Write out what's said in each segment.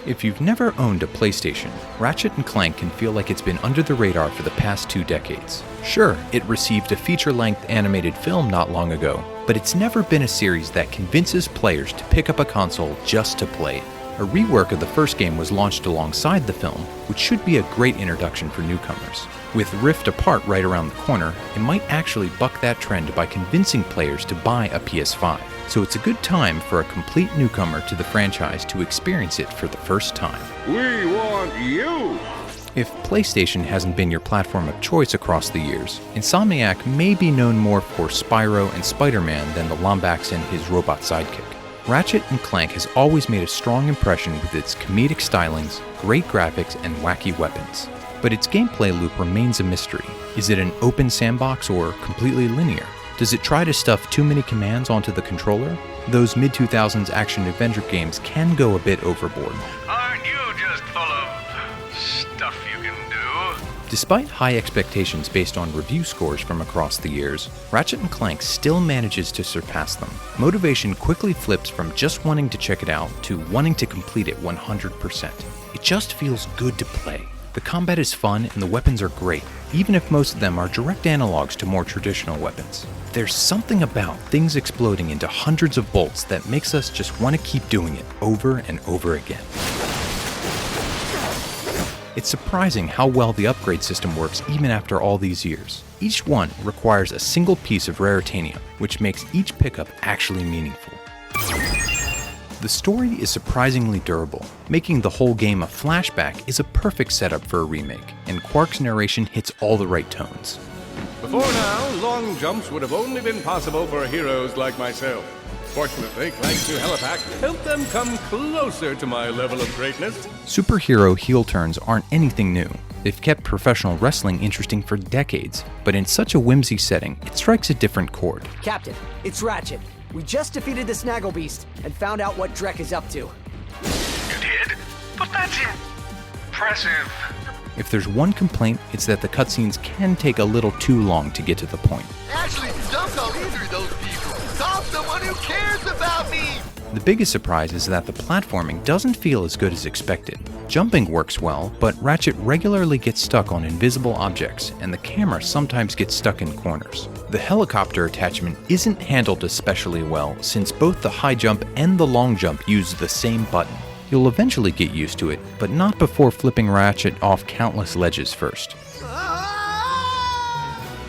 If you've never owned a PlayStation, Ratchet & Clank can feel like it's been under the radar for the past 2 decades. Sure, it received a feature-length animated film not long ago, but it's never been a series that convinces players to pick up a console just to play it. A rework of the first game was launched alongside the film, which should be a great introduction for newcomers. With Rift Apart right around the corner, it might actually buck that trend by convincing players to buy a PS5. So it's a good time for a complete newcomer to the franchise to experience it for the first time. We want you! If PlayStation hasn't been your platform of choice across the years, Insomniac may be known more for Spyro and Spider-Man than the Lombax and his robot sidekick. Ratchet & Clank has always made a strong impression with its comedic stylings, great graphics, and wacky weapons. But its gameplay loop remains a mystery. Is it an open sandbox or completely linear? Does it try to stuff too many commands onto the controller? Those mid-2000s action-adventure games can go a bit overboard. Aren't you just full of stuff you can do? Despite high expectations based on review scores from across the years, Ratchet & Clank still manages to surpass them. Motivation quickly flips from just wanting to check it out to wanting to complete it 100%. It just feels good to play. The combat is fun and the weapons are great, even if most of them are direct analogs to more traditional weapons. There's something about things exploding into hundreds of bolts that makes us just want to keep doing it over and over again. It's surprising how well the upgrade system works even after all these years. Each one requires a single piece of raritanium, which makes each pickup actually meaningful. The story is surprisingly durable. Making the whole game a flashback is a perfect setup for a remake, and Quark's narration hits all the right tones. Before now, long jumps would have only been possible for heroes like myself. Fortunately, Clank's new helipack helped them come closer to my level of greatness. Superhero heel turns aren't anything new. They've kept professional wrestling interesting for decades, but in such a whimsy setting, it strikes a different chord. Captain, it's Ratchet. We just defeated the Snaggle Beast and found out what Drek is up to. You did? But that's impressive. If there's one complaint, it's that the cutscenes can take a little too long to get to the point. Actually, don't call either of those people. Call someone who cares about me! The biggest surprise is that the platforming doesn't feel as good as expected. Jumping works well, but Ratchet regularly gets stuck on invisible objects, and the camera sometimes gets stuck in corners. The helicopter attachment isn't handled especially well, since both the high jump and the long jump use the same button. You'll eventually get used to it, but not before flipping Ratchet off countless ledges first.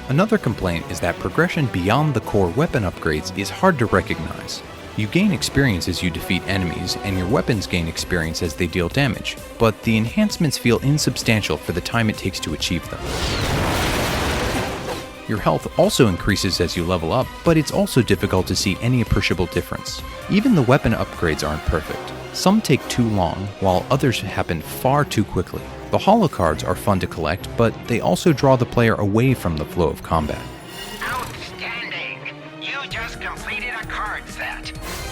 Another complaint is that progression beyond the core weapon upgrades is hard to recognize. You gain experience as you defeat enemies, and your weapons gain experience as they deal damage, but the enhancements feel insubstantial for the time it takes to achieve them. Your health also increases as you level up, but it's also difficult to see any appreciable difference. Even the weapon upgrades aren't perfect. Some take too long, while others happen far too quickly. The holo cards are fun to collect, but they also draw the player away from the flow of combat. Outstanding! You just completed a card set.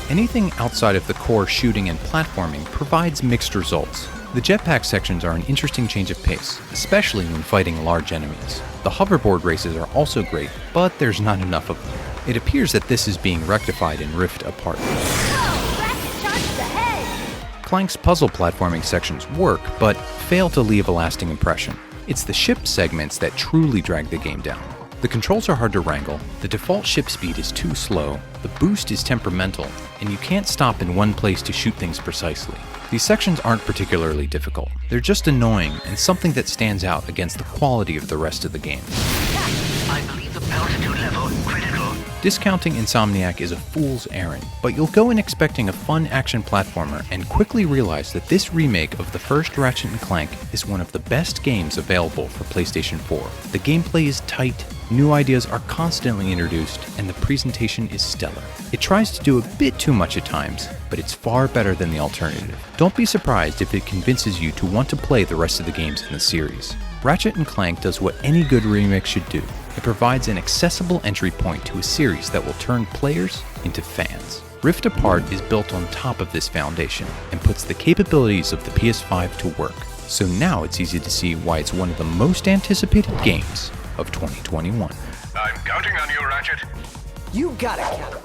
Anything outside of the core shooting and platforming provides mixed results. The jetpack sections are an interesting change of pace, especially when fighting large enemies. The hoverboard races are also great, but there's not enough of them. It appears that this is being rectified in Rift Apart. Clank's puzzle platforming sections work, but fail to leave a lasting impression. It's the ship segments that truly drag the game down. The controls are hard to wrangle, the default ship speed is too slow, the boost is temperamental, and you can't stop in one place to shoot things precisely. These sections aren't particularly difficult. They're just annoying and something that stands out against the quality of the rest of the game. I believe the altitude level critical. Discounting Insomniac is a fool's errand, but you'll go in expecting a fun action platformer and quickly realize that this remake of the first Ratchet & Clank is one of the best games available for PlayStation 4. The gameplay is tight, new ideas are constantly introduced, and the presentation is stellar. It tries to do a bit too much at times, but it's far better than the alternative. Don't be surprised if it convinces you to want to play the rest of the games in the series. Ratchet & Clank does what any good remake should do. It provides an accessible entry point to a series that will turn players into fans. Rift Apart is built on top of this foundation and puts the capabilities of the PS5 to work. So now it's easy to see why it's one of the most anticipated games of 2021. I'm counting on you, Ratchet. You got it, Captain.